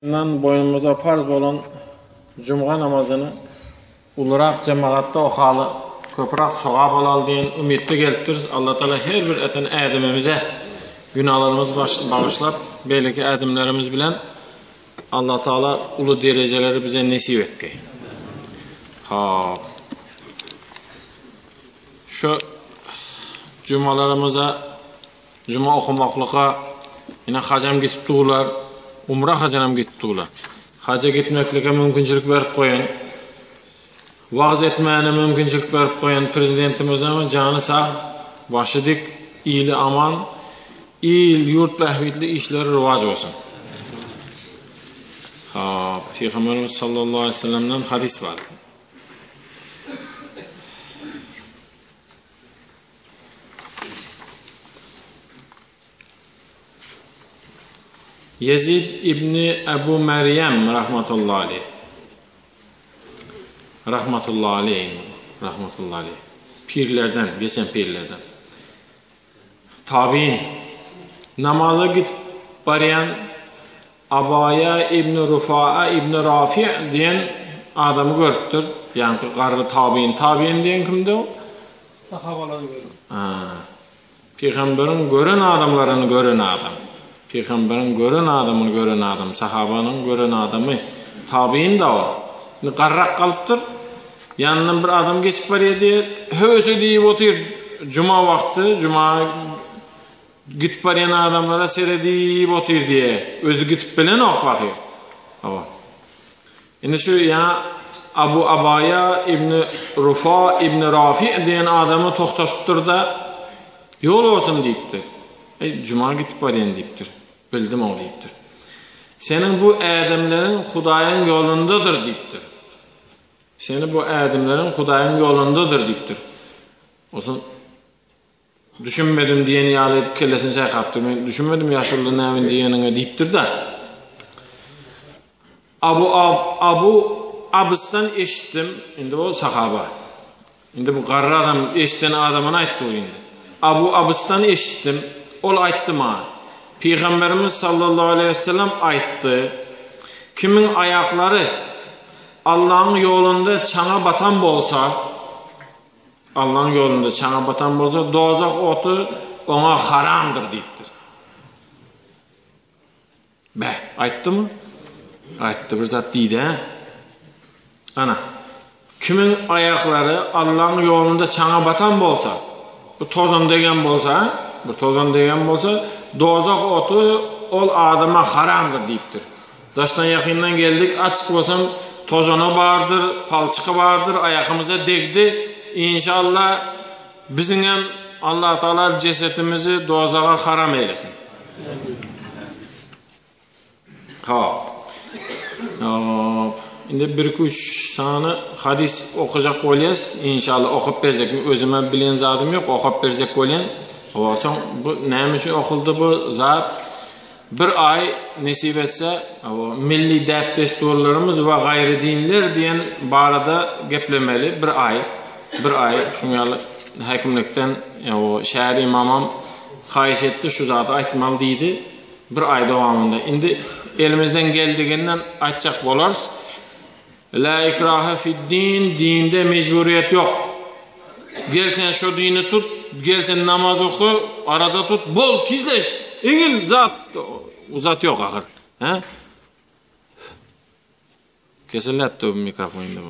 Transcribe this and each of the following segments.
Boynumuza farz olan Cuma namazını ulurak cemaatda okalı, köprak soğa bolal diyen ümitli gelipdir. Allah Teala her bir eten edimimize günahlarımız bağışlap, belki edimlerimiz bilen Allah Teala ulu dereceleri bize nesip etkey. Şu cumalarımıza, cuma okumaklığa yine hacam gitip tuğular, umra hacanam gitip tuğular. Haca gitmekliğe mümkünçülük verip koyun. Vaaz etmeyene mümkünçülük verip koyun prezidentimiz ama canı sağ, başı dik, iyili aman, iyil, yurt behvidli işleri rivaz olsun. Peygamberimiz sallallahu aleyhi ve sellem'den hadis var. Yezid İbni Ebu Meryem rahmetullahi aleyh. Rahmetullahi aleyh. Rahmetullahi aleyh. Pirlerden, geçen pirlerden. Tabiin. Namaza gidip barayan Abaya İbni Rufa'a İbni Rafi' diyen adamı görüptür. Yani qarı tabiin. Tabiin diyen kimdi o? Sahabaların görün. Peygamberin gören adamlarını gören adam. Peygamberin gören adamını gören adam, sahabanın gören adamı, tabiin de o. Qarraq kalıptır. Yanından bir adam geçip barıya diye, hösü deyip otur. Cuma vakti, cuma gitip barayan adamlara seyredip otur diye. Özü gitip bilen ok bakıyor. Şimdi şu ya Abu Abaya İbni Rufa İbni Rafi diyen adamı toxtatıptır da yol olsun deyiptir. Cuma gitip barayan deyiptir. Bildim o deyiptir. Senin bu adamların Hudayın yolundadır deyiptir. Senin bu adamların Hudayın yolundadır deyiptir. Olsun düşünmedim diyeni yalayıp kellesin say kaptır. Düşünmedim yaşlı nevin diyenine deyiptir da. Abu Abıs'tan eşittim. Şimdi o sahaba. Şimdi bu qarrı adam eşitten adamına ayttı o indi. Abu Abıs'tan eşittim. Ol ayttım ha. Peygamberimiz sallallahu aleyhi ve sellem ayttı. Kimin ayakları Allah'ın yolunda çana batan bolsa, Allah'ın yolunda çana batan bolsa, dozak otu ona haramdır deyiptir. Ayttı mı? Ayttı bir zat deydi ha. Ana. Kimin ayakları Allah'ın yolunda çana batan bolsa, bu tozan degen bolsa, bir tozan degen bolsa, dozak otu ol adama haramdır deyiptir. Daştan yakından geldik, açık olsam tozana vardır, palçıkı vardır, ayakımıza degdi. İnşallah bizim hem Allah Teala cesetimizi dozaka haram eylesin. Şimdi 1-2-3 tane hadis okuyacak olayız. İnşallah okup verecek. Özüme bilen zadım yok, okup verecek olayan. Bu neymiş okuldu bu zat? Bir ay nesip etse milli dep desturlarımız ve gayri dinler diyen barada geplemeli. Bir ay şunyalı hakimlikten şehir imamam xahiş etti şu zatı aytmalı deydi. Bir ay devamında. Şimdi elimizden geldiğinden açacak bolarız. La ikraha fid din, dinde mecburiyet yok. Gelsen şu dini tut, gelsen namaz oku, araza tut, bol tizleş. İngil zat, uzat yok ahır. Kesinlikle bu mikrofonunda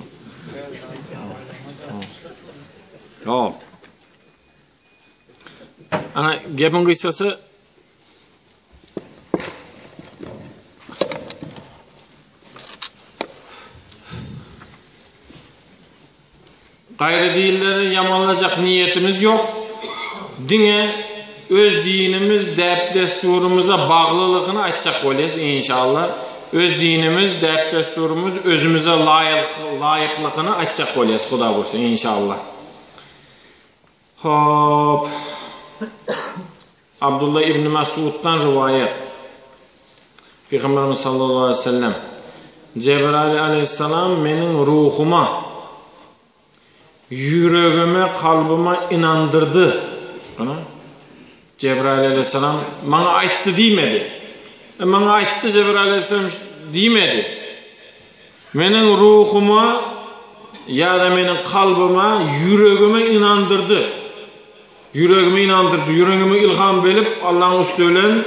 bu. Ana gepin kıssası gayrı değilleri yamanlayacak niyetimiz yok. Dine öz dinimiz, dep desturumuza bağlılığını açacak olacağız inşallah. Öz dinimiz, dep desturumuz özümüze layıklığını açacak olacağız. Xuda bursa inşallah. Hop. Abdullah İbni Mesud'dan rivayet. Peygamberimiz sallallahu aleyhi ve sellem Cebrail aleyhisselam benim ruhuma, yüreğime, kalbime inandırdı. Cebrail aleyhisselam bana ayttı demedi. Bana ayttı Cebrail aleyhisselam demedi. Menin ruhuma ya da menin kalbime, yüreğime inandırdı. Yüreğime inandırdı. Yüreğime ilham verip Allah'ın üstülen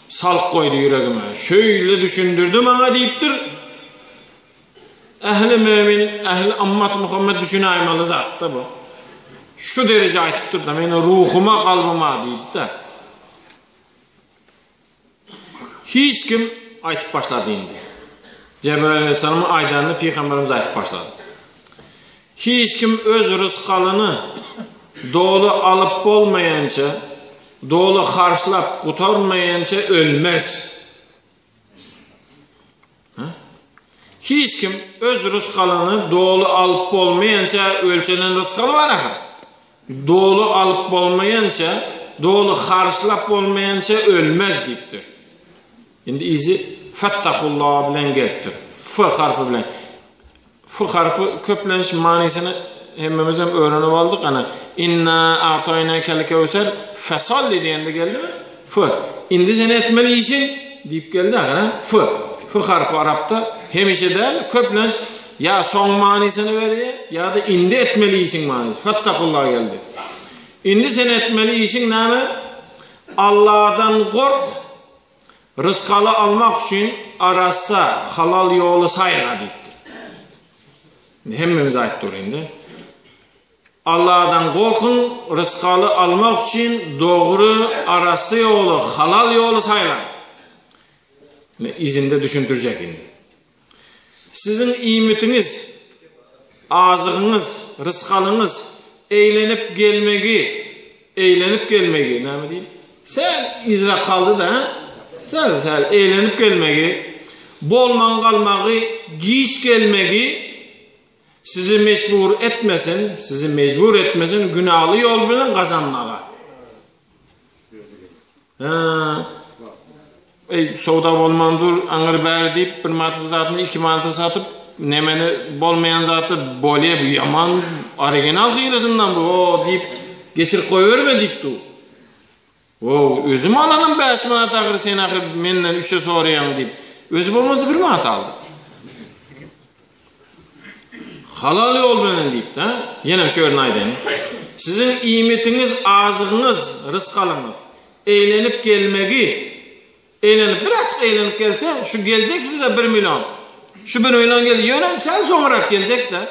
salk koydu yüreğime. Şöyle düşündürdü bana deyiptir. Ehli mümin, ehli ammat Muhammed düşünaymalı zat da bu. Şu derece aytıptır da menin ruhuma, kalbime deyip de. Hiç kim aytıp başladı indi. Cebrail Aleyhisselam'ın aydanını Peygamberimiz aytıp başladı. Hiç kim öz rızkalını doğru alıp olmayanca, doğru karşılap kurtarmayanca ölmez. Hiç kim öz rızkalını doğru alıp olmayanca ölçenen rızkalı var aha. Doğru alıp olmayanca, doğru karşılap olmayanca ölmez deyiptir. Şimdi izi fettahullah bilen geliptir. F harfi bilen. F harfi köpleniş manisini hemmemiz hem öğrenip aldık. Ana inna a'taynakel kevser fesalli diyende geldi mi? F. Indi sen etmeli işin deyip geldi ana. F. F harfi Arap'ta hemişe de köpleniş ya son manisini veriyor ya da indi etmeli işin manisi. Fettahullah geldi. İndi sen etmeli işin ne mi? Allah'tan kork. Rızkalı almak için arasa halal yolu sayla deyiptir. Hemmemiz aittir indi. Allah'tan korkun, rızkalı almak için doğru arası yolu, halal yolu sayla. İzinde düşündürecek indi. Sizin imitiniz, ağzınız, rızkalınız eğlenip gelmegi, ne mi değil? Sen izra kaldı da Sel eğlenip gelmegi, bolman kalmagi, giyiş gelmegi sizi mecbur etmesin, günahlı yol bilen kazanmaga. Soğda bolman dur, anır beri deyip bir mantık zatını 2 mantık satıp nemeni bolmayan zatı bolye bu yaman original hıyırısından bu o deyip geçir koyuverme deyip du. Özüm alanım 5 manat ağır sen ağır menden 3'e soruyan deyip özü olmazsa 1 manat aldı. Halal yol bilen deyip de yine şöyle aydan. Sizin imitiniz, ağzınız, rızkalınız eğlenip gelmegi biraz eğlenip gelse şu gelecek size 1 milyon. Şu 1 milyon geliyor sen sonra gelecek de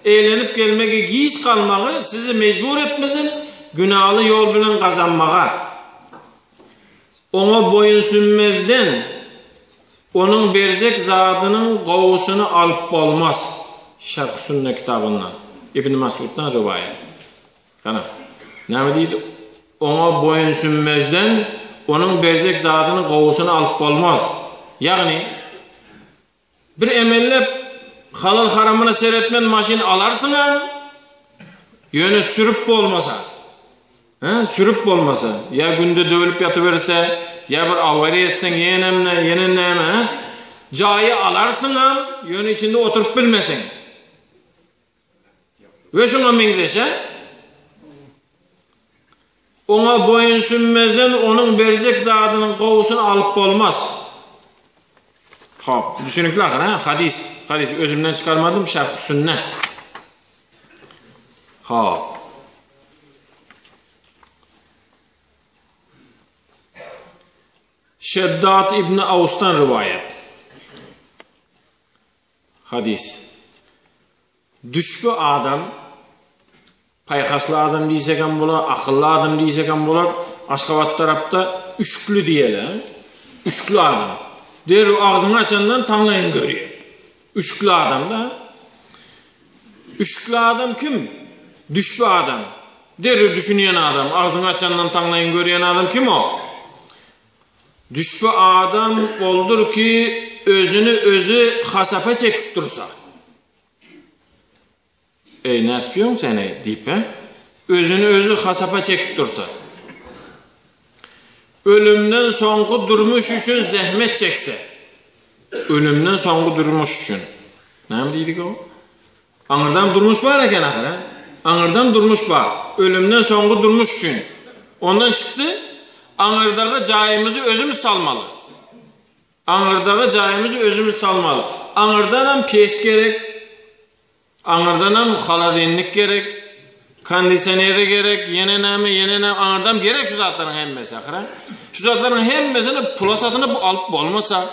eğlenip gelmegi giyiş kalmağı sizi mecbur etmesin günahlı yol bilen kazanmağa. Ona boyun sünmezden onun verecek zatının kovusunu alıp olmaz. Şerh Sünnet kitabından İbn Mesud'dan rivayet. Kana. Ne deydi? Ona boyun sünmezden onun verecek zatının kovusunu alıp olmaz. Yani bir emellep halal haramını seyretmen maşin alarsın yönü sürüp olmasa. Sürüp olmasa ya günde dövülüp yatıverirse ya bir avari etsen yenenleme cayı alarsın yönü içinde oturup bilmesin ve şuna mengzeşe ona boyun sünmezden onun verecek zatının kovusunu alıp olmaz. Hop düşünükler hadis özümden çıkarmadım şerh sünnet. Hop Şeddat İbni Avus'tan rivayet. Hadis. Düşbü adam, paykaslı adam diyseken bular, akıllı adam diyseken bular, Aşkabat tarafta üçlü diyeler. Üçlü adam. Der ağzını açandan tanlayın görüyor. Üçlü adam da. Üçlü adam kim? Düşbü adam. Der düşünüyen adam, ağzını açandan tanlayın görüyen adam kim o? Düşbü adam oldur ki özünü özü hasapa çekip dursa. Ne yapıyorsun sen deyip özünü özü hasapa çekip dursa. Ölümden sonku durmuş için zahmet çekse. Ölümden sonku durmuş için. Ne dedik o? Anırdan durmuş var eken ahire. Anırdan durmuş var. Ölümden sonku durmuş için. Ondan çıktı. Anırdağı cayimizi özümüz salmalı. Aňyrdagy jaýymyzy özümüz salmaly. Aňyrdan hem peş gerek, aňyrdan hem haladenlik gerek, kondisioneri gerek, yene näme aňyrdan gerek şu zatlaryň hemmesi ahira. Şu zatlaryň hemmesini pula satynyp alyp bolmasa,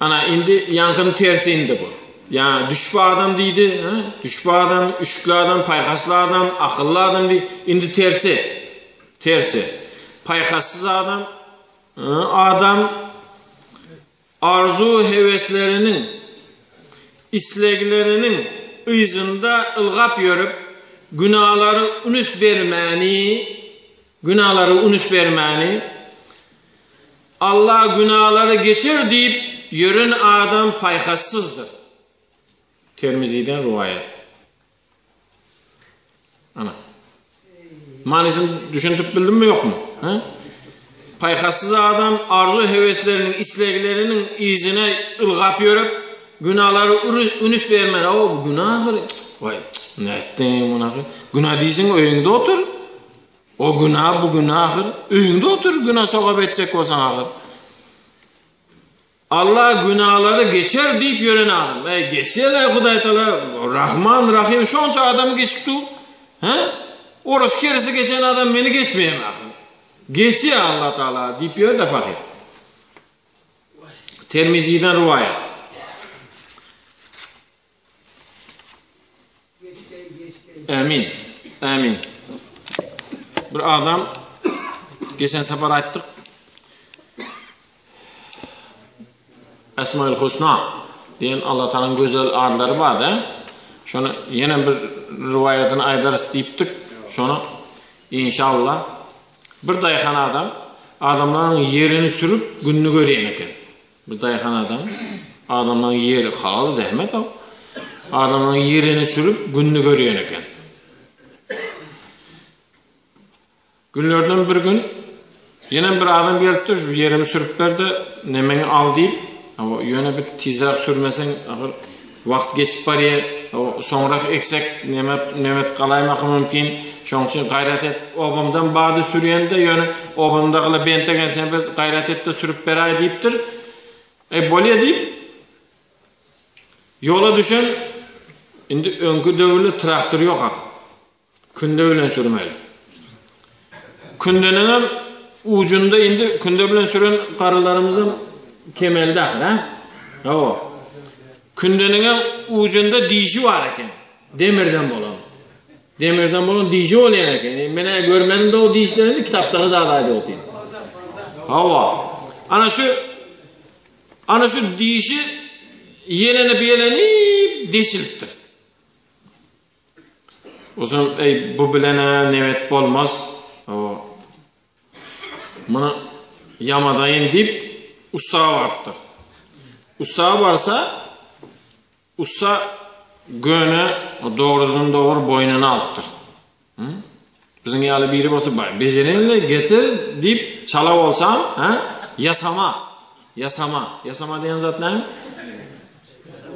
ana indi yankın tersi indi bu. Yani düşbä adam diýdi, düşbä adam, üşkli adam, paýhasly adam, akıllı adam diýdi. Indi tersi. Paýhassız adam, adam arzu heveslerinin, isleglerinin ýzyna ılgap ýörüp, günahları unus bermäni, Allah günahları geçir deyip yörün adam paýhassızdır. Tirmizi'den rivayet. Ana. Manisini düşünüp bildin mi yok mu? Paýhassız adam arzu heveslerinin, isleglerinin ýzyna ılgap ýörüp, günahları unus bermäni. O bu günahdır. Vay, näetdim munaky? Günah diýsiň öýüňde otur. O günah bu günahdır. Öýüňde otur, günah sogap etjek bolsaň agyr. Allah günahları geçer deyip yören adam. Geçerler Hudaý Taala, Rahman, Rahim şonça adamı geçipdi. Oras kerisi geçen adam meni geçmeýär agyr. Geçiyor Allah Taala deyip ýör da fakir. Tirmizi'den rivayet. Amin. Bir adam geçen sefer aýtdyk. Esmaül Husna diyen Allah Teala'nın güzel adları var da. Şunu yine bir rivayetini aýdarys diýipdik. Şunu inşallah bir daýhan adam adamların yerini sürüp gününü görýän eken. Bir daýhan adam adamların yeri halal zahmet al. Adamların yerini sürüp gününü görýän eken. Günlerden bir gün yine bir adam gelipdi, şu yerimi sürüp berdi, nemeni al diýip, ýöne bir tizrak sürmesen, agyr wagt geçip barýar, soňra eksek nemet galaýmak mümkin. Şoň üçin gaýrat et, obamdan bady sürýände ýöne obamdagyla bentegen sen bir gaýrat etde sürüp beräý diýipdir. Bolýa diýip yola düşen, indi öňkü döwürli traktor ýok agyr. Künde bilen sürmeli. Kündenin ucunda indi künde bilen süren karılarımızın kemelde ha? O. Kündenin ucunda dişi var eken. Demirden bolan dişi olayan eken. Mene görmedim de o dişlerini kitaptaki zadaydı otayım. Hava. Ana şu dişi yelenip deşiliptir. O zaman bu bilene nemet bolmaz. Buna yamadayın deyip ustağa vardır. Ustağa varsa usta göğünü doğrudan doğru boynuna alttır. Bizim yalı biri olsa becerenle getir deyip çalav olsam yasama diyen zat ne?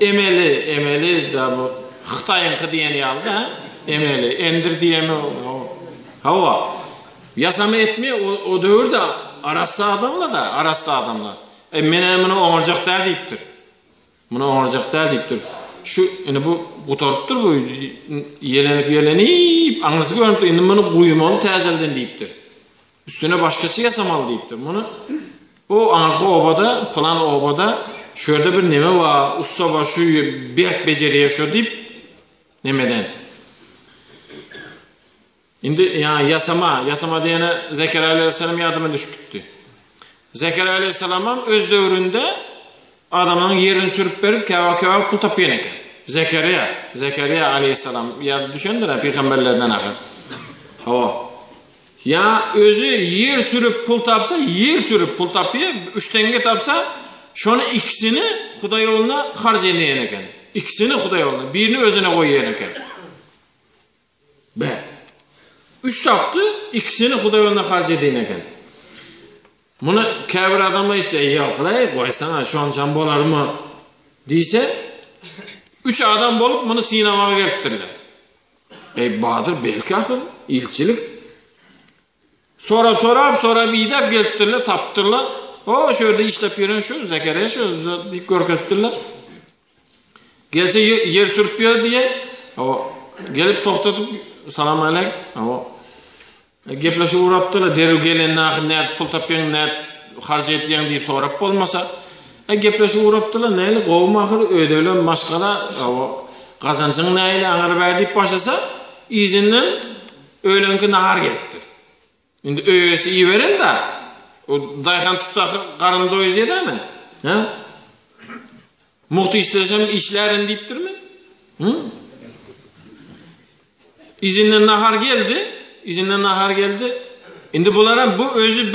Emeli da bu Xitayınkı diyen yalı da emeli endir diyemi hava. Yasama etmiyor o dövür de arası adamla. Mene oňarjak da diýipdir. Muna oňarjak da diýipdir. Şu indi bu gutarıpdyr bu yelenip aňysy görüp indi muny guýmaly täzelden diýipdir. Üstüne başgaça yasamaly diýipdir. Muny o arka obada, plan obada şöyle bir neme var, usta var şu berk beceriye şu deyip nemeden. Indi yani yasama diyene Zekeriya Aleyhisselam yardıma düşküttü. Zekeriya Aleyhisselam'ın öz dövründe adamın yerini sürüp verip keva pul tapıyan eken. Zekeriya Aleyhisselam ya düşündüler peygamberlerden akır. Ya özü yer sürüp pul tapıya 3 tenge tapsa şonu ikisini Hudaý yoluna harc edeyen eken. İkisini Hudaý yoluna, birini özüne koyuyen eken. 3 taptı, ikisini Hudaý yoluna harc edeyen eken. Bunu käbir adamla işte ýalkylay, koysana şonçan bolar mı diýse 3 adam bolup bunu sinamaga gelipdirler. Badyr belki ahir ilçilik Sorap idep gelttirler, taptırlar. O şöyle işlep yören şu, Zekeriya şu, deyip görkezdirler. Gelse yer sürüp yer diye, gelip toxtatıp, salam aleyk, gepleşe uğraptırlar, deru gelen ne pul tapyan, ne harcı etdiyen deyip sorap olmasa, gepleşe uğraptırlar, neyle qovum ahır, ödevlen maşkada, kazancın neyle ağır verdiğip başlasa, izinden öğlenki nahar geliptir. Şimdi öğesi iyi veren de, o dayhan tutsak karın doyuz yedi mi? Muhtu işleşem işlerin deyiptir mi? İzinden nahar geldi. Şimdi bunlara bu özü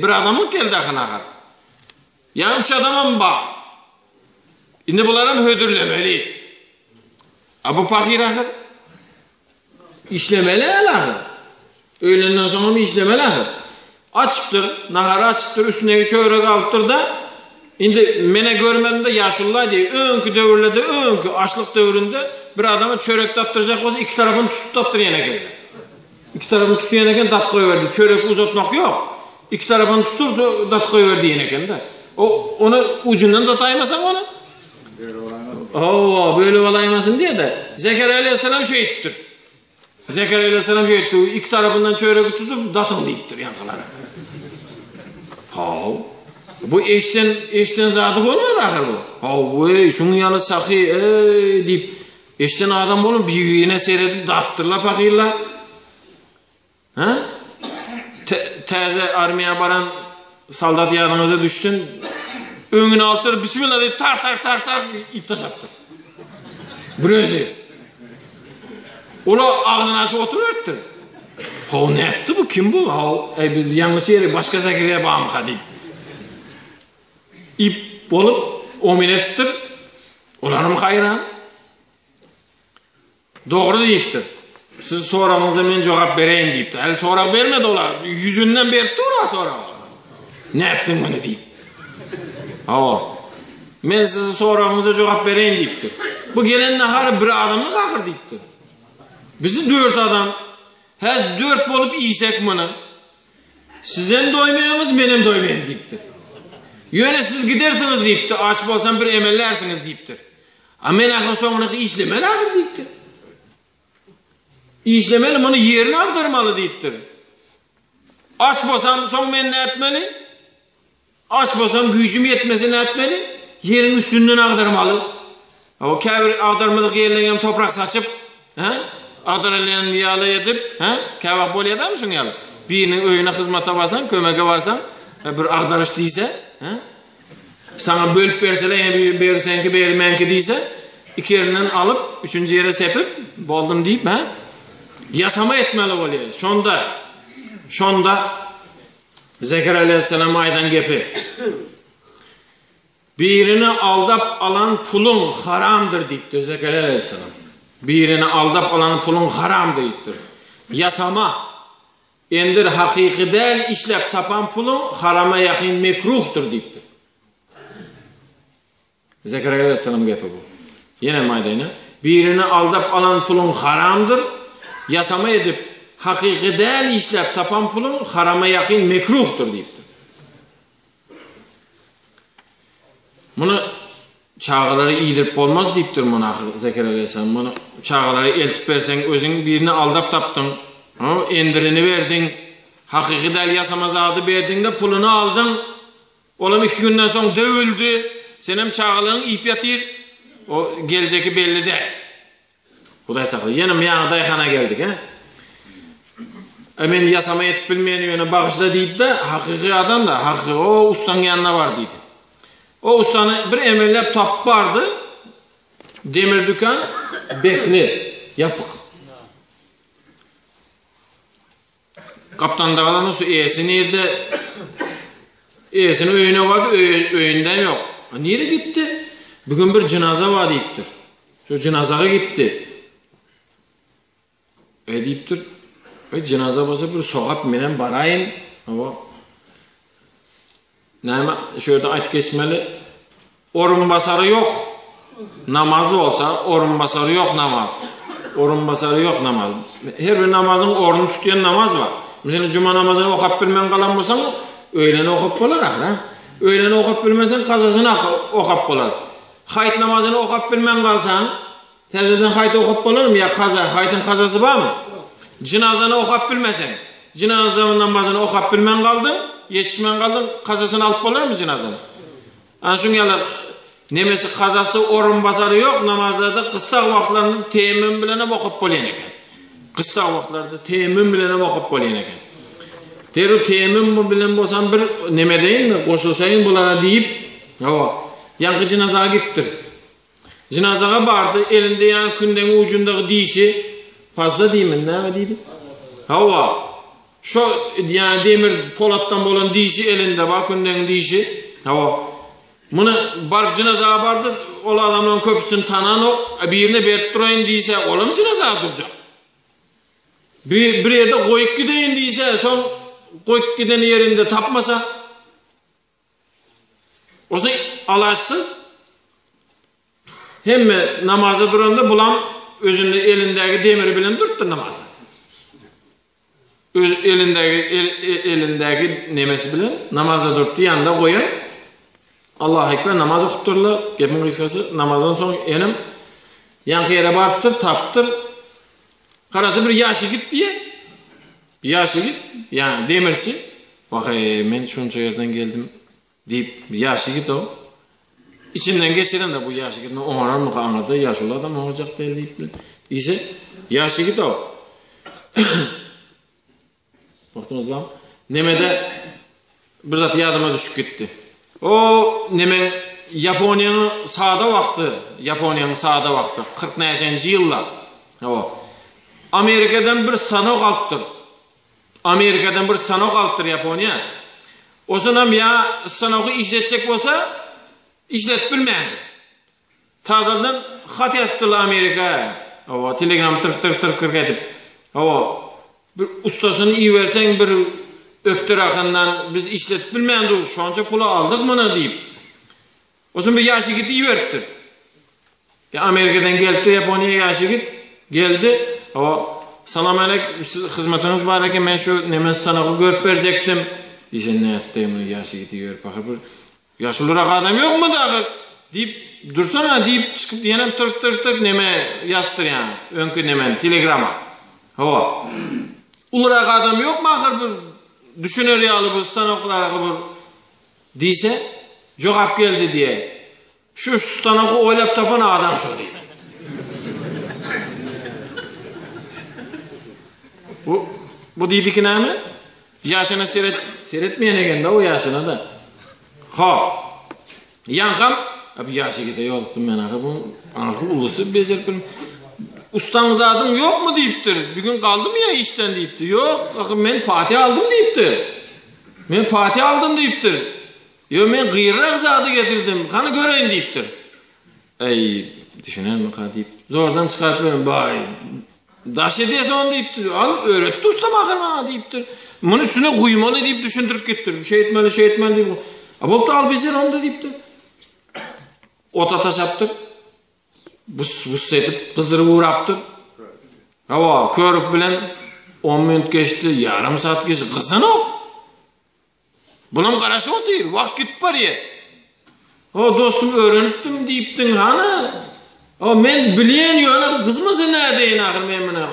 bir adamın geldi akı nahar. Ya 3 adamın bak. Şimdi bunlara hödürlemeli. Bu fakir akır. İşlemeli alakır. Öğlenden sonra mı işlemeli akır? Açıptır, naharı açıptır, üstüne çörek alıptır da şimdi mene görmedim de yaşlılar diye önkü dövrlerde, önkü açlık dövründe bir adamı çörek tattıracak olsa iki tarafını tutup tattır yeneken. İki tarafını tutup yeneken tat koyuverdi. Çörek uzatmak yok. İki tarafını tutup tat koyuverdi yeneken de. Onu ucundan da taymasan onu. Böyle olaymasın diye de Zekeriya Aleyhisselam şehittir. Zekeriya Aleyhisselam şehittir. İki tarafından çörek tutup datın deyiptir yankalara. Bu eşten zatı olmadı ahir bu. Şunun yalı sakı deyip eşten adam olun birbirine seyredip dattırla pakirla. Teze armaya baran saldat yanınıza düştün. Önüne alttır bismillah deyip tar iptaş yaptır. Brözi. Ola ağzına açıp oturuverttir. Ne etti bu? Kim bu? Biz yanlış yeri başka Zekeriya bağımka deyip. İp olup ominettir. Olanım hayran. Doğru deyiptir. Siz soramınıza men cevap vereyim deyiptir. El sorak vermedi ola. Yüzünden beripti ora sonra. Ne ettin bunu deyip. Men sizi soramınıza cevap vereyim deyiptir. Bu gelen nahar bir adamı kakır deyiptir. Bizi 4 adam. 4 olup iysek bunu. Sizden doymayamız, benim doymayayım deyiptir. Yöne siz gidersiniz deyiptir. Aç bolsan bir emellersiniz deyiptir. Men ahir sonraki işlemeli ahir deyiptir. İşlemeli bunu yerine aktarmalı deyiptir. Aç bolsam son men ne etmeli? Aç bolsam gücüm yetmesi ne etmeli? Yerin üstünden aktarmalı. O kavir aktarmadık yerlerine toprak saçıp Adaralan yalı edip, kavak bol yedar mısın yalı? Birinin öyüne hizmete varsan, kömeke varsan, bir agdarış deyse, sana bölüp verseler, yine bir senki, bir menki deyse, iki yerinden alıp, üçüncü yere sepip, boldum deyip, yasama etmeli oluyor. Şonda, Zekeriya Aleyhisselam aydan gepi. Birini aldap alan pulun haramdır deyiptir Zekeriya Aleyhisselam. Birini aldap alan pulun haram deyiptir. Yasama, endir hakikidel işlep tapan pulun harama yakın mekruhtur deyiptir. Zekeriya Aleyhisselam gepi bu. Yine maydayına. Birini aldap alan pulun haramdır. Yasama edip hakikidel işlep tapan pulun harama yakın mekruhtur deyiptir. Bunu çağaları iyidirip olmaz deyiptir bunu Zekeriya Aleyhisselam. Bunu çağaları eltip versen özün birini aldap taptın. Endirini verdin. Hakikidel yasamazı verdin de pulunu aldın. Olam 2 günden sonra dövüldü. Senem çağalığın ip yatır. O geleceki belli de. Huday saklı. Yenim yanı dayıhana geldik. Men yasama etip bilmeyen yöne bağışla deydi de hakiki adam da hakiki o ustanın yanına var deydi. O ustanı bir emirlep tap vardı. Demir dükkan bekli yapık. Kaptan dağılanın su iyesi nerede? İyesinin öyüne vardı, öyünden yok. Nereye gitti? Bugün bir cenaze var deyiptir. Şu cenazaya gitti. Deyiptir. Cenaze basa bir soğap menen barayın. Neyme şöyle ayet geçmeli. Orun basarı yok. Namazı olsa orun basarı yok namaz. Orun basarı yok namaz. Her bir namazın orunu tutuyan namaz var. Mesela cuma namazını okap bilmen kalan bolsaň, öýleni okap bolar ahir ha. Öýleni okap bilmesen kazasyny okap bolar. Hayt namazyny okap bilmen kalsan, tezeden hayt okap bolarmy ya kaza? Haytın kazası barmy? Jinazany okap bilmesen, jinaza namazyny okap bilmen kaldın, yetişmen kaldın, kazasyny alyp bolarmy jinazany? Ana şuňa nemesi kazası orun basarı yok, namazlarda kıssak wagtlarynda teyemmüm bilen okap bolýan eken. Kıssak wagtlarda teyemmüm bilen okap bolýan eken. Teru teyemmüm bilen bolsan bir neme deýin, goşulsaýyn bulara diýip, ýanky jinazaga gittir. Jinazaga bardy, elinde ýa künden ucundagy diýişi fazla diýmin, näme diýdi? Şo ýa demir polatdan bolan diýişi elinde bar, künden diýişi. Bunu barıp jinazaga bardy, ol adamlaryň köpüsini tanan ok, birine berip duraýyn diýse, olam jinazaga durjak. Bir yerde koyup gideyin diýse, son koyup giden yerinde tapmasa, osa alaşsız, hemme namaza duranda bulam özünde elindägi demiri bilen durupdyr namaza. Öz elindägi nemesi bilen namaza durupdy, ýanynda goýan Allahu ekber namaz okutturlar. Gepin kıskası namazdan soň enim ýanky ýere barıpdyr, tapdyr. Karası bir ýaşygyt diye. Ýaşygyt, ýani demirçi. Men şunça ýerden geldim diýip ýaşygyt o. İçinden geçiren de bu ýaşygytny oňaran mı aňyrdy, ýaşuly adam oňajak diýip ise ýaşygyt o. Baktınız mı? Nemede bir zat ýadyma düşüp gitdi. O nemen Yaponiýanyň saada wagty, 40-njy ýyllar. Amerikadan bir sanok alypdyr Yaponiýa. Osunam ya sanoky işletsek bolsa, işlet bilmändir. Tazadan hat ýazdylar Amerika. Telegram tırk edip. Bir ustasyny iýerseň bir öptür akından biz işlet bilmändir, şonça pula aldyk mana diýip. Osun bir ýaşygyt iýeripdir. Amerikadan geldi, Yaponiýa ýaşygyt geldi. Salam aleyk, siz hizmetiniz bar eken, men şu nemen sanaky görüp berjekdim. Diýsen näetdim ýaşygyt iýerip ahir bir ýaşulyrak adam ýokmy dagı diýip dursana diýip çykyp ýene tırk neme ýazdyr ýani. Öňkü nemen telegrama. Ulurak adam ýokmy ahir bir düşüner ýaly bu stanoklara bir diýse, jogap geldi diye. Şu stanoky oýlap tapan adam şo diýdi. Bu diýdiki näme? Ýaşyna seretmeýän eken da o ýaşyna da. Ýankam, abi ýaşy gide ýolukdum men aga bu aňky ulusy bejerip ustaňyz adym ýokmy diýipdir. Bugün kaldym ya işten diýipdir. Ýok, men Fatih aldım diýipdir. Yo men gıyrak zady getirdim. Kany göreýin diýipdir. Ey, düşünenmi ka diýip. Zordan çykaryp ben bay. Daş edese onu diýipdir. Al öğretdi ustam ahir bana diýipdir. Muny üstüne guýmaly diýip düşündirip gitdir. Şey etmeli diýip. Bolupdy al bejer onu da diýipdir. Ota taşapdyr. Bus edip kızdırıp uğraptır. Körüp bilen 10 minut geçti, yarım saat geçti. Kızın o. Bunun karaşı o değil. Vakt git bari. Dostum öğrenipdim deyipdin hani. Men bilyen ýöne kızmasy nädeýin ahir men mene.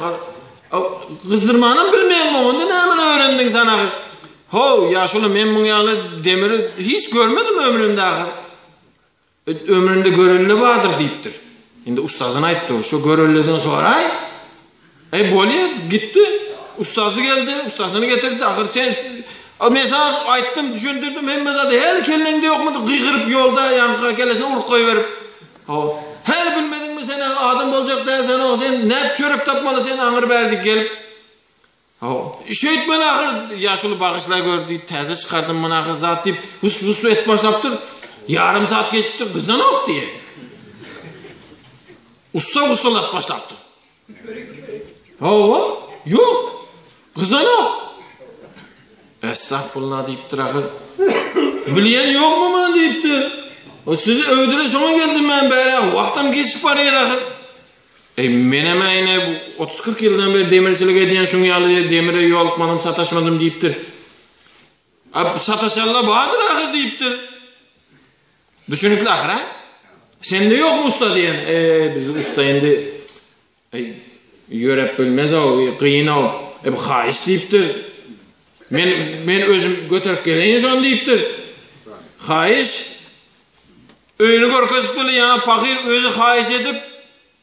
Kızdırmanın bilmeýän onda näme öğrendin sen ahir? Ýaşuly men bu ýaly demiri hiç görmedim ömrümde ahir. Ömründe görülli bardyr diýipdir. Şimdi ustazın aýtdyr, şu görüldüden sonra bolýa gitti. Ustazy geldi, ustasyny getirdi. Ahir sen men sana aýtdym, düşündirdim, hemme zady her kelleňde ýokmy? Gıygyryp ýolda ýanka kelesine urup goýberip. Her bilmedinmi sen adam boljak dersen o sen net çörüp tapmaly sen aňyr berdik gelip. Şeýtmen ahir ýaşuly bagyşlar gördü, täze çykardym mına ahir zat diýip hus et başlapdyr. Yarım saat geçipdir, kızan ok diye. Usta başlaptı. Yok. Kızan ok. Estağfurullah deyipdir ahir. Bilyen yok mu bana deyipdir. Sizi övdüre sonra geldim ben böyle. Vaktam geçip var yer ahir. Men ayne 30-40 yıldan beri demirçilik ediyen şunu yalı demire yoluqmadım, sataşmadım deyiptir. Sataşalla bahadır ahir deyiptir. Düşünükli ahir ha? Sende yok mu usta diyen? Biz usta endi yörep bilmez o, kıyın o. Bu hayiş deyiptir. Men özüm götürüp geleyin şonu deyiptir. Hayiş. Öyle görkezip böyle yani fakir özü hayiş edip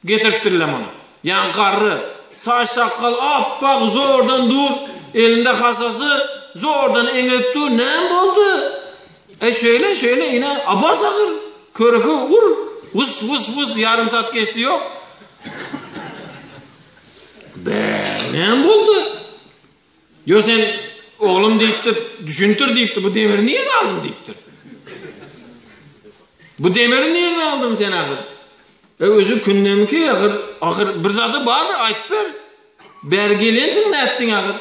getirttirlem onu. Yani karı, saç sakal, appak, zordan dur, elinde kasası, zordan engelip dur. Ne oldu? Şöyle yine abas akır, körükü vur, vıs, yarım saat geçti yok. Ne oldu? Yo sen oğlum deyiptir, düşüntür deyiptir, bu demiri niye aldın deyiptir. Bu demiri niye aldın sen akır? Özü künden ki akır bir zatı vardır ayıp ver. Bergelensin ne ettin akır?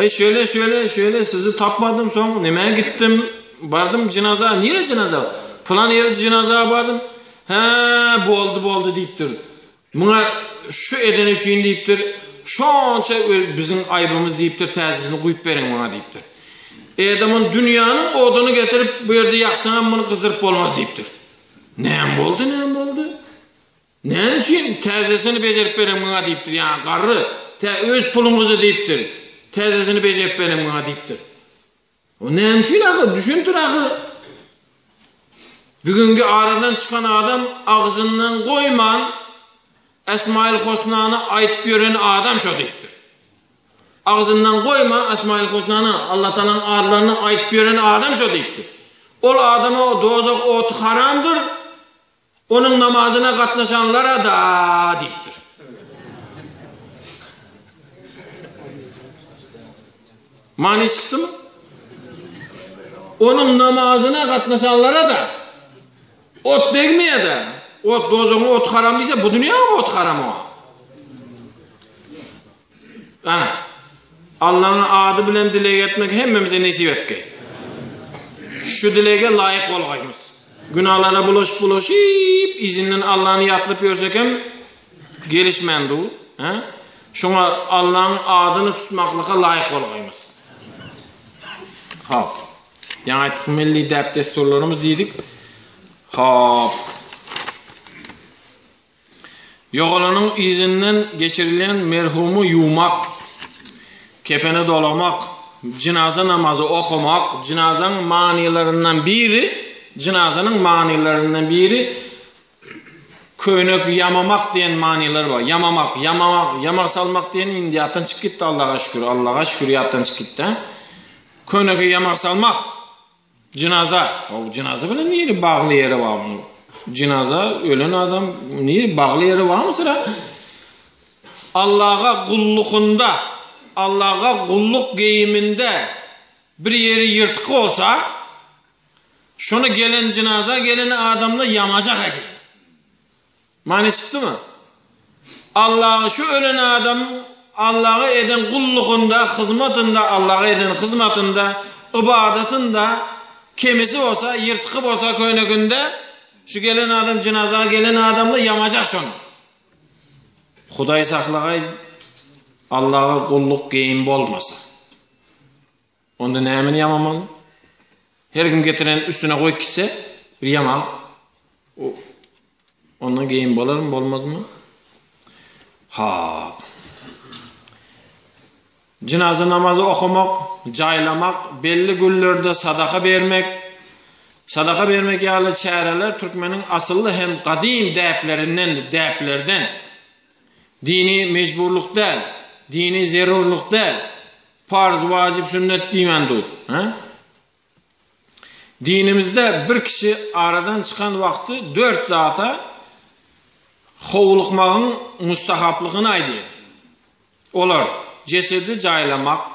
Şöyle sizi tapmadım son nemeye gittim. Bardım cenaza. Niye cenaza? Falan yere cenaza bardım. Boldu deyiptir. Buna şu eden için deyiptir. Şonça bizim aybımız deyiptir. Tezisini koyup verin buna deyiptir. Adamın dünyanın odunu getirip bu yerde yaksan bunu kızdırıp olmaz deyiptir. Ne oldu? Ne için tezesini becerip verin buna deyiptir. Yani karı öz pulunuzu deyiptir. Tezesini becerip verin buna deyiptir. O ne için akı? Düşüntür akı. Bugünkü aradan çıkan adam ağzından koyman Esmail Hosna'nı aytıp gören adam şu deyiptir. Ağzından koyman Esmail Hosna'nı Allah Teala'nın ağırlarını aytıp gören adam şu deyiptir. Ol adama o dozak otu haramdır. Onun namazına katlaşanlara da deyiptir. Mani çıktı mı? Onun namazına katlaşanlara da ot degmeye de ot dozakın ot haram ise bu dünya mı ot haram o? Yani Allah'ın adı bilen dilek etmek hemmemize nesip etkey. Şu dileğe layık olgayımız. Günahlara bulaşıp izinden Allah'ını yatılıp görsekem gelişmendi o. Şuna Allah'ın adını tutmaklığa layık olgayımız. Hop. Yani artık milli dert desturlarımız dedik. Hop. Yoğulanın izinden geçirilen merhumu yumak, kepeni dolamak, cenaze namazı okumak, cenazenin manilerinden biri köynök yamamak diyen maniler var. Yamak salmak diyen indiyattan çık gitti Allah'a şükür yattan çık gitti. Köynökü yamak salmak, cenaze. O cenaze bile niye bağlı yeri var bunun? Cenaze ölen adam niye bağlı yeri var mı sıra? Allah'a kulluk giyiminde bir yeri yırtık olsa şunu gelen cenaze gelen adamla yamacak ekin. Mani çıktı mı? Allah'ı şu ölen adam Allah'a eden kullukunda, Allah'a eden hizmetinde, ibadetinde kemisi olsa, yırtık olsa köynekünde şu gelen adam cenaze gelen adamla yamacak şunu. Huday saklagay Allah'a kulluk giyim olmasa. Onda neyemini yamamalı? Her kim getiren üstüne koy gitse bir yamal. Ondan giyim bolar mı olmaz mı? Cenaze namazı okumak, caylamak, belli günlerde sadaka vermek yağlı çareler Türkmenin asıllı hem kadim deyiplerden dini mecburluk değil, dini zerurluk değil, farz, vacip, sünnet deymendu. Dinimizde bir kişi aradan çıkan vakti 4 zata hovluqmağın müstahaplıqını aydı. Olar cesedi caylamak,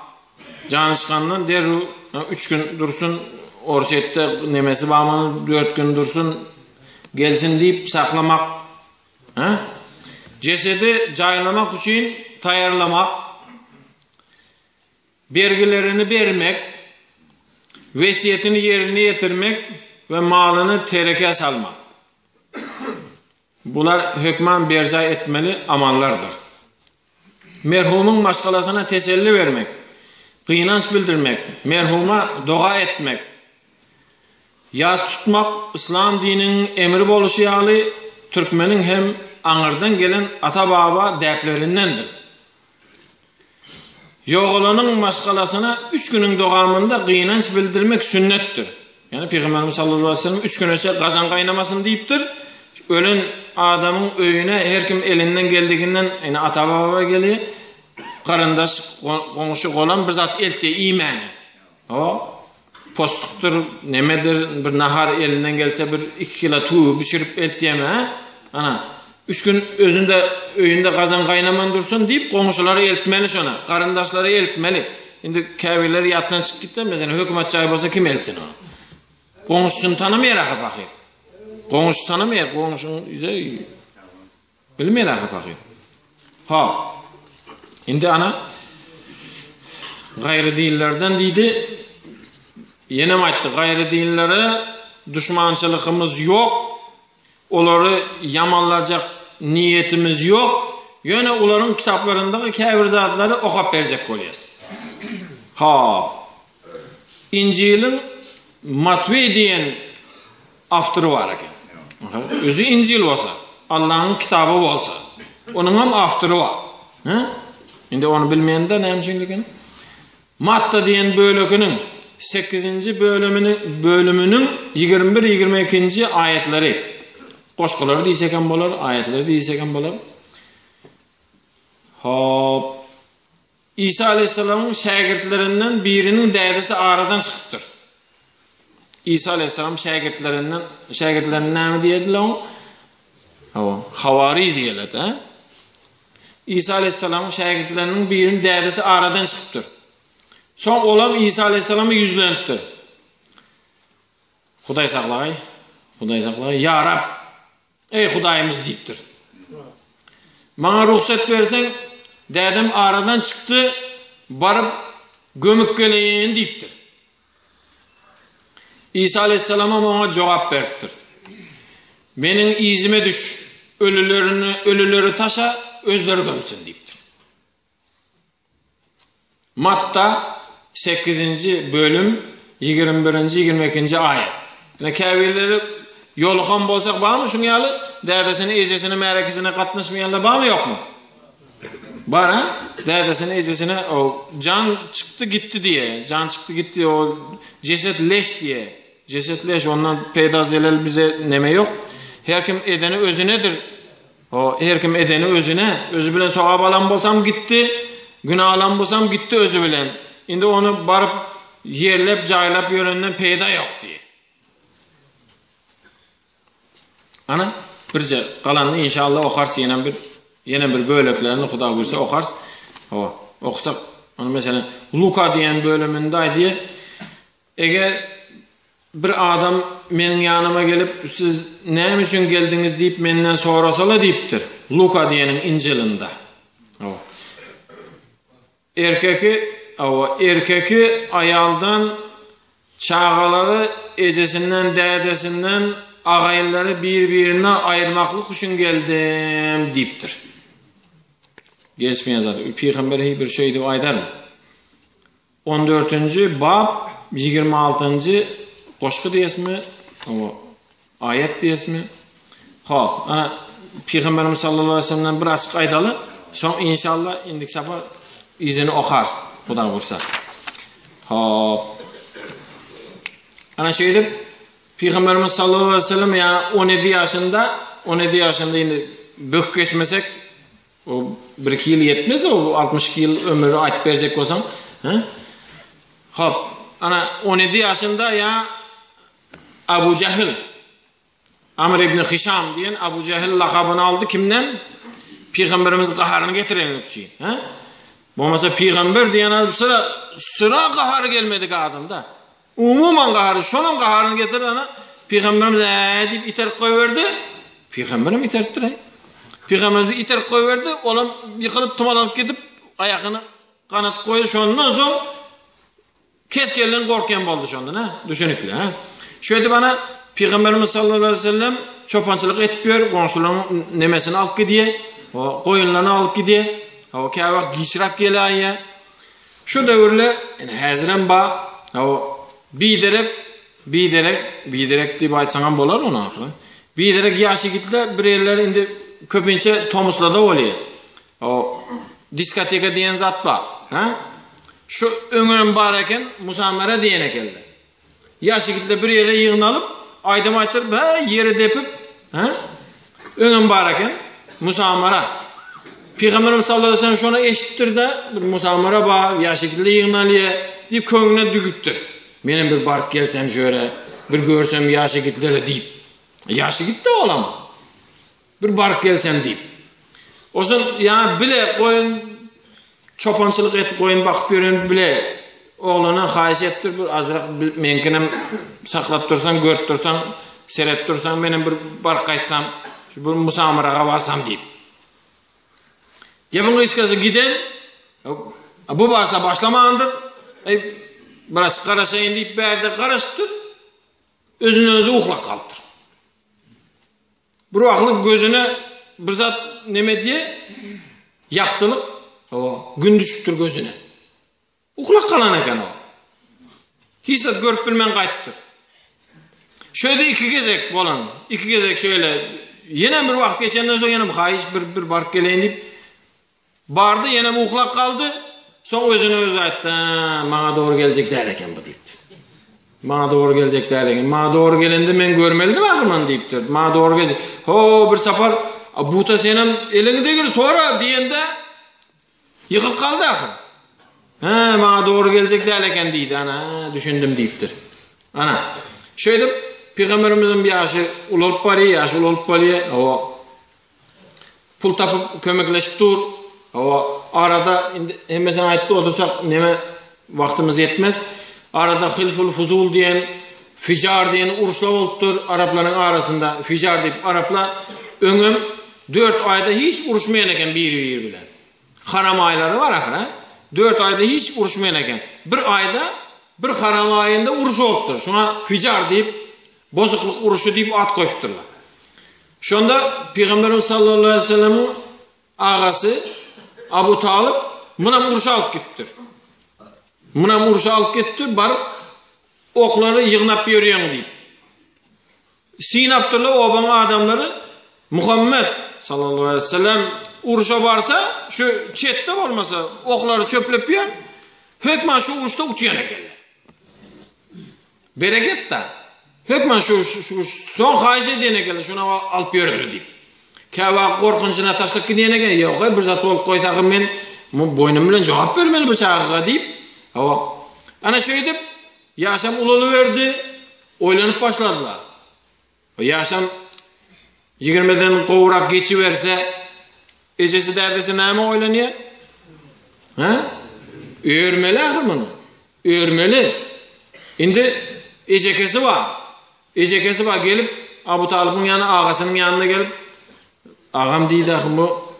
canı çıkandan deru 3 gün dursun, orsette nemesi bağmanı 4 gün dursun, gelsin deyip saklamak. Cesedi caylamak için tayarlamak, vergilerini vermek, vesiyetini yerine getirmek ve malını tereke salmak. Bular hükman berca etmeli amallardır. Merhumun başkalasına teselli vermek, kıynanç bildirmek, merhuma dua etmek, yaz tutmak İslam dininin emri boluşu ýaly Türkmenin hem aňyrdan gelen ata baba dertlerindendir. Yoğulanın başkalasına 3 günün doğamında kıynanç bildirmek sünnettir. Yani Peygamberimiz sallallahu aleyhi ve sellem 3 gün önce kazan kaynamasın deyiptir. Ölen adamın öyüne her kim elinden geldiğinden yani ata baba geliyor. Karındaş konuşu olan bir zat elti imani. O postuktur, nemedir, bir nahar elinden gelse bir 2 kilo tuğ pişirip eltiyeme. Ana 3 gün özünde öyünde kazan kaynaman dursun deyip komşuları eltmeli şuna. Karındaşları eltmeli. Şimdi kavirleri yattan çık gitti mesela hükümet çay bolsa kim eltsin o? Komşusunu tanımayarak bakayım. Komşu tanımayarak komşunu bilmeyerek bakayım. Ha. Şimdi ana gayrı dinlerden deydi. Yine mi aytdı? Gayrı dinlere düşmançılığımız yok. Onları yamanlayacak niyetimiz yok. Yine onların kitaplarındaki kafir zatları okup verecek kolyası. Ha. İncil'in Matvi diyen aftırı var eken. Özü İncil olsa, Allah'ın kitabı olsa, onun hem aftırı var. Şimdi onu bilmeyen de neyim çünkü? Matta diyen bölükünün 8. bölümünün 21-22. ayetleri. Koşkuları diyseken bolar, ayetleri diyseken bolar. Hop. İsa Aleyhisselam'ın şagirdlerinden birinin dədesi aradan çıkıptır. İsa Aleyhisselam şagirdlerinden ne diyediler o? Havari diyeler. İsa Aleyhisselam'ın şagirdlerinin birinin dədesi aradan çıkıptır. Son olan İsa Aleyhisselam'ı yüzleniptir. Huday saklay. Ya Rab, ey Hudayımız deyiptir. Bana ruhsat versen, dədem aradan çıktı, barıp gömük geleyin deyiptir. İsa Aleyhisselam'a bana cevap veriptir. Benim izime düş, ölüleri taşa, özleri gömsün deyiptir. Matta 8. bölüm 21-22. ayet. Yani kafirleri yolukan bolsak var mı şunu yalı? Dədesini, ecesini, merekesine katlaşmayanlar var mı yok mu? Var ha? Dədesini, ecesine o can çıktı gitti diye. Can çıktı gitti o ceset leş diye. Ceset leş ondan peyda zelel bize neme yok. Her kim edeni özünedir. O her kim edeni özüne. Özü bilen soğa balan bolsam gitti. Günah alan bolsam gitti özü bilen. Şimdi onu barıp yerlep caylap yönünden peyda yok diye. Ana birce kalanını inşallah okars yine bir bölüklerini Huda buyursa okars. O okusak onu mesela Luka diyen bölümünde diye eğer bir adam benim yanıma gelip siz ne için geldiniz deyip benden sorasala deyiptir. Luka diyenin İncil'inde. O erkeki ayaldan çağaları ecesinden dədesinden ağayları birbirinden ayırmaklık için geldim deyiptir. Geçmeyen zaten. Peygamber bir şey de aydar mı? 14. bab 26. koşku diyesmi ayet diyesmi hop ana Peygamberimiz sallallahu aleyhi ve sellem'den bir açık aydalı son inşallah indik safa izini okars Huda vursa hop ana şöyle Peygamberimiz sallallahu aleyhi ve sellem ya 17 yaşında yine bök geçmesek o 1-2 yıl yetmez o 62 yıl ömrü ayt verecek olsam hop ana 17 yaşında ya Abu Cehil Amr ibn Hişam diyen Abu Cehil lakabını aldı kimden? Peygamberimiz kaharını getirelim için. Bu mesela peygamber diyen adam sıra kaharı gelmedi adamda. Umuman kaharı, şunun kaharını getirir ana. Peygamberimiz deyip iter koyverdi. Peygamberim iterttir. Peygamberimiz iter koyverdi. Olan yıkılıp tumalanıp gidip ayakını kanat koydu. Şundan sonra keskelden korken oldu şundan. Düşünükle. Şöyle bana Peygamberimiz sallallahu aleyhi ve sellem çopançılık etip ber, qonşuların nemesini alıp gidiye, o koyunlarını alıp gidiye, o kavak gişrak gelaye. Şu dövrle hazıran ba, o biderek diye aytsaňam bolar onu ahire. Biderek yaşı gitler, bir yerler indi köpünçe Tomuslada oluyor. O diskoteka diyen zat ba, ha? Şu öňüň bar eken musamara diyen ekenler. Yaşı gitler bir yere yığınalıp, aydam aytırıp, yeri depip, ha? Öňüň bar eken musamara. Peygamberimiz sallallahu aleyhi ve sellem şuna eşittir de bir musamara ba, yaşı gitler yığınalıya deyip köňüne dügüttür. Benim bir bark gelsem şöyle, bir görsem yaşı gitleri deyip. Yaşı gitti olama. Bir bark gelsem deyip. Olsun yani bile koyun çopançılık etip koyun bakıp görün bile oğluna hayiş ettir bir azırak menkinem saklat dursan, görüp dursan, seret dursan, benim bir bark kaçsam, bir musamaraga varsam deyip. Gebin kıyskası giden, bu varsa başlamandır. Biraz karaşayın deyip berde karıştır, özünden özü uhlak kaldır. Bir vaklık gözüne bir zat neme diye yaktılık, gün düşüptür gözüne. Uhlak kalan eken o. Hissat görüp bilmen kayıptır. Şöyle iki gezek bolan, iki gezek şöyle, yine bir vakit geçenden sonra yine bir hayiş bir bark geleyin deyip, bardı yine bir uhlak kaldı, son özüne özü ayttı, bana doğru gelecek derken bu deyiptir. Bana doğru gelecek derken, bana doğru gelende ben görmelidim akırman deyiptir. Bana doğru gelecek. Bir safar, buta senin elini de gir sonra diyende yıkıl kaldı akır. Bana doğru gelecek derken deydi. Ana düşündüm deyiptir. Ana. Şöyle Peygamberimizin bir yaşı ulup bariye, o pul tapıp kömekleşip dur. O arada hemen sen ayette otursak neme vaktimiz yetmez. Arada Hilful Fuzul diyen, Ficar diyen uruşlar oluptur Arapların arasında. Ficar deyip Araplar öňüm 4 ayda hiç uruşmayan eken bir bilen. Haram ayları var ahira. 4 ayda hiç uruşmayan eken. Bir ayda bir haram ayında uruş oluptur. Şuna Ficar deyip bozukluk uruşu deyip at koyupturlar. Şonda Peygamberimiz sallallahu aleyhi ve sellem'in ağası Abu Talib mınam uruşa alıp gittir. Mınam uruşa alıp gittir, barıp okları yığınap yürüyen deyip. Sinaptırla obanın adamları Muhammed sallallahu aleyhi ve sellem uruşa varsa, şu çette olmasa okları çöplep yer, hükman şu uruşta utuyan ekenler. Bereket de. Hükman şu son hayiş edene ekenler, şuna alıp yürüyor deyip. Kava korkunçuna taşlık gidene ekenler, yok bir zat olup koysakım ben, boynum bilen cevap vermeli bıçağa deyip. Ana şöyle deyip, yaşam ulalı verdi, oylanıp başladılar. O yaşam 20'den kovurak geçiverse, ecesi derdesi neyme oylanıyor? Öğürmeli ahır bunu. Öğürmeli. Şimdi ecekesi var. Ecekesi var gelip, Abu Talib'in yanına, ağasının yanına gelip, ağam deydi ahır bu,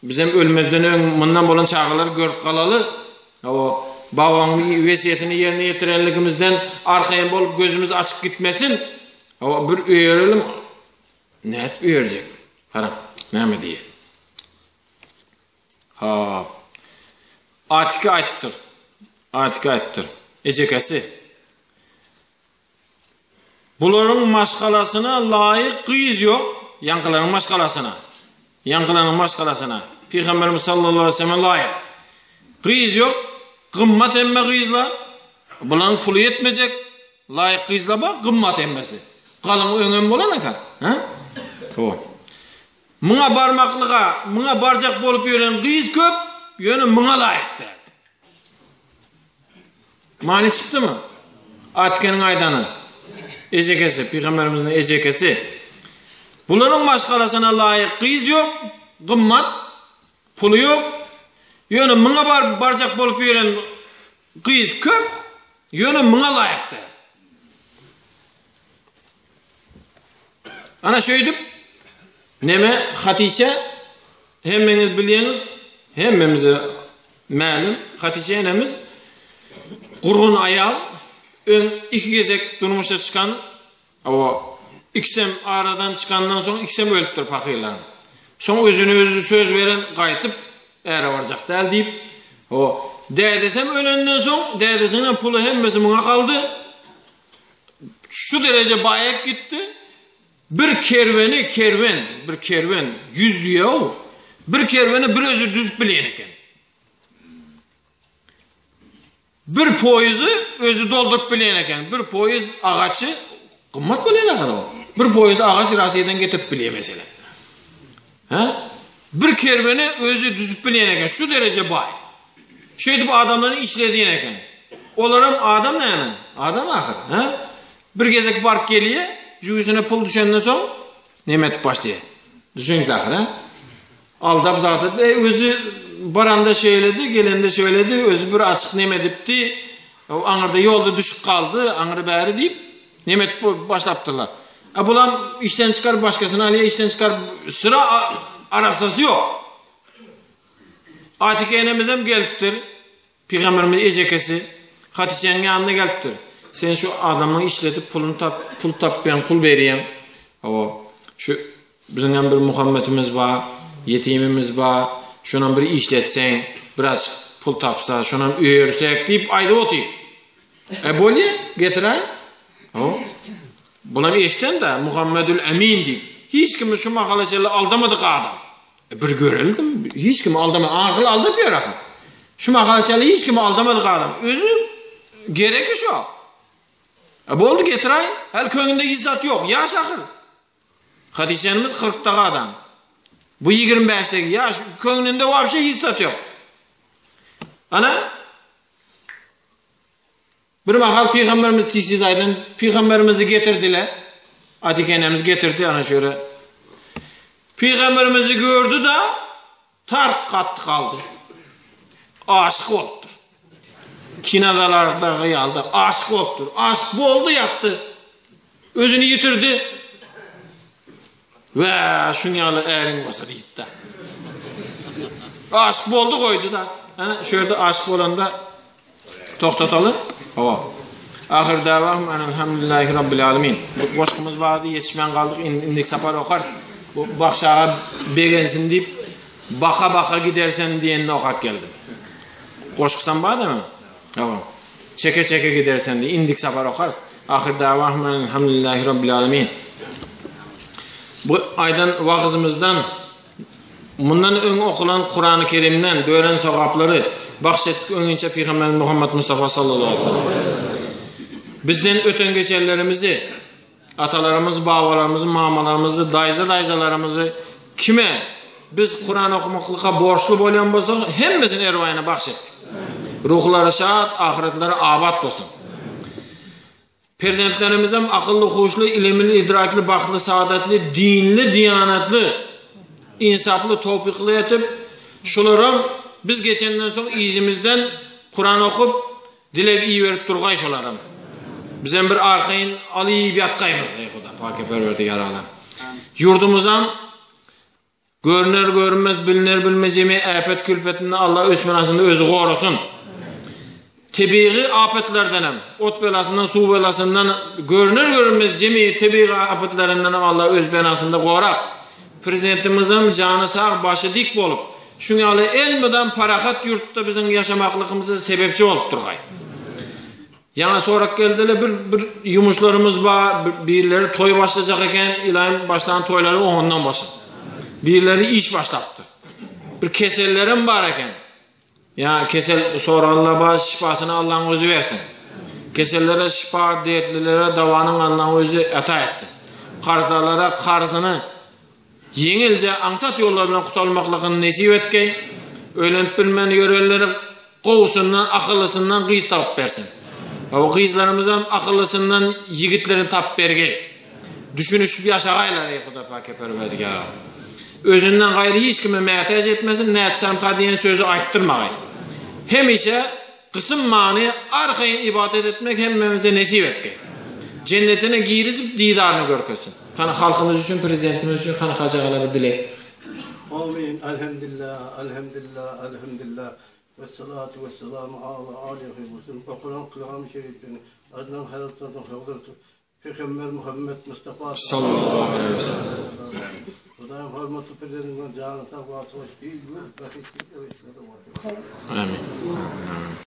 bizim ölmezden bundan bolan çağılar görüp kalalı, o babanın vesiyetini yerine getirenlikimizden arkayın bolup gözümüz açık gitmesin. O bir öğrenelim. Ne et öğrecek? Karam. Ne mi diye? Atika ayttır. Atika ayttır. Ecekesi. Buların maşgalasına layık kıyız yok. Yankıların maşgalasına. Yankıların maşgalasına. Peygamberimiz sallallahu aleyhi ve sellem layık. Kıyız yok. Kımmat emme kıyızla. Buların pulu yetmeyecek. Layık kıyızla bak, kımmat emmesi. Kalın önem bolan ekan. Mına barmaklığa, mına barcak bolup yören kıyız köp, yönü mına layık der. Mani çıktı mı? Atike'nin aydanı. Ecekesi, Peygamberimizin ecekesi. Buların maşgalasına layık kıyız yok, kımmat, pulu yok. Yönü mına barcak bolup yören kıyız köp, yönü mına layık der. Ana şöydüp, neme Hatice, hemmeniz biliyeniz, hemmemize məlum, Hatice enemiz, kurgun ayal, iki gezek durmuşa çıkan, o İksem aradan çıkandan sonra iksem ölüptür fakirlerin. Son özünü söz veren qaytıp ära varacak del deyip o dedesem ölenden son dedesinin pulu hemmesi buna kaldı. Şu derece bayak gitti. Bir kerven 100 diye o. Bir kerveni bir özü düzüp bilen eken. Bir poyuzu özü doldurup bilen eken. Bir poyuz ağaçı kımmat bilen eken o. Bir poyuz ağaç Rusya'dan getirip bilen mesela. Ha? Bir kerveni özü düzüp bilen eken. Şu derece bay. Şöyle bu adamların işlediğin eken. Olarım adam ne yani? Adam ahir. Ha? Bir gezek bark geliyor. Yüzüne pul düşenden sonra nimet başlıyor. Düşünün ahir ha? Aldap zaten özü baranda söyledi, gelende söyledi, özü bir açık nemedipti. Anırda yolda düşüp kaldı, anırı bari deyip nimet başlaptırlar. Bulam işten çıkar başkasına alıyor, işten çıkar sıra arasası yok. Atike enemizem geliptir. Peygamberimiz ecekesi Hatice'nin yanına geliptir. Sen şu adamı işletip pul tapmayan, pul veriyen. Şu bizim bir Muhammed'imiz var, yetimimiz var. Şundan bir işletsen, biraz pul tapsa, şundan üyersek deyip ayda otayım. Böyle getireyim. Buna bir eşten de Muhammedül Emin deyip. Hiç kimi şu makalasıyla aldamadık adam. Bir görelim. Hiç kimi aldamadık. Ağırlı aldırmıyor akıl. Şu makalasıyla hiç kimi aldamadık adam. Özü gerekir şu. Bu oldu getireyim. Her köyünde izzat yok. Yaş akıl. Hatice'miz 40'daki adam. Bu 25'teki yaş köyünde var bir şey izzat yok. Ana bir mahal Peygamberimiz tisiz aydın Peygamberimizi getirdiler. Atike enemiz getirdi ana şöyle. Peygamberimizi gördü da tark kattı kaldı. Aşık oluptur. Kinadalarda kıyaldı. Aşık oluptur. Aşık bu oldu yattı. Özünü yitirdi. Ve şunyalı erin basa deyip de. Aşık bu oldu koydu da. Yani şöyle aşık olanda toxtatalım. Ahir davam elhamdülillahi rabbil alamin. Bu qoşqımız vardı, yetişmən qaldıq. İndik sapar oqarız. Bu baxşağa begensin deyip baka gidersen diyenine oqaq geldim. Qoşqısan var mı? Çeke gidersen diye indik sapar oqarız. Ahir davam elhamdülillahi rabbil alamin. Bu aydan vağızımızdan bundan ön okulan Kur'an-ı Kerim'den dören sokapları bahşettik önünce Peygamber Muhammed Mustafa sallallahu aleyhi ve sellem. Bizden öten geçerlerimizi, atalarımız, babalarımızı, mamalarımızı, dayzalarımızı kime biz Kur'an okumaklığa borçlu bolan bolsak hemmizin ervayına bahşettik. Ruhları şad, ahiretleri abad olsun. Perzentlerimizin akıllı, huşlu, ilimli, idrakli, baxtlı, saadetli, dinli, diyanetli, insaflı, topikli etip şularım biz geçenden sonra izimizden Kur'an okup dilek iyi verip durgay şularım. Bizden bir arkayın alayıp yatkayımız. Ey Xuda, Pakı Perverdigar alam. Yurdumuzdan görünür görünmez, bilinir bilmezimi afet külfetinden Allah ösmenasında özü korusun. Tebii afetlerden hem, ot belasından, su belasından, görünür görünmez cemi tebii afetlerinden hem Allah öz benasında korak. Prezidentimizin canı sağ, başı dik bolup, şunyalı elmeden parahat yurtta bizim yaşamaklıkımıza sebepçi olup durgay. Yana sorak geldiler bir yumuşlarımız var, birileri toy başlayacak eken, ilayim başlayan toyları ondan başladı. Birileri iş başlattır. Bir kesellerim var eken. Ya kesel sonra Allah baş şifasını Allah'ın özü versin. Kesellere şifa, dertlilere davanın Allah'ın özü ata etsin. Karzlarlara karzını yengilce ansat yollarından kutalmaklığını nesip etkey. Öylent bilmen yörelleri kovusundan, akıllısından kıyız tapıp versin. O kıyızlarımızdan akıllısından yigitlerini tapıp vergey. Düşünüşüp yaşagaylar ey Xuda Pakı Perverdigar. Özünden gayrı hiç kime muhtaç etmesin, ne etsem kadiyen sözü ayttırmagay. Hem işe kısım mani arkayın ibadet etmek hemmemize nesip etkey. Cennetine girizip didarını görkesin. Kana halkımız için, prezidentimiz için kana hacagaları dilek. Amin. Elhamdülillah, elhamdülillah, elhamdülillah. Ve salatu ve selamu ala aleyhi ve sellem. Okulan Kur'an-ı Şeriflerini, adından hayatlardan hazırtı. Peygamber Muhammed Mustafa sallallahu aleyhi ve sellem. Hudayım hürmetli peygamberin canı sağ olsun. Değil mi? Amin.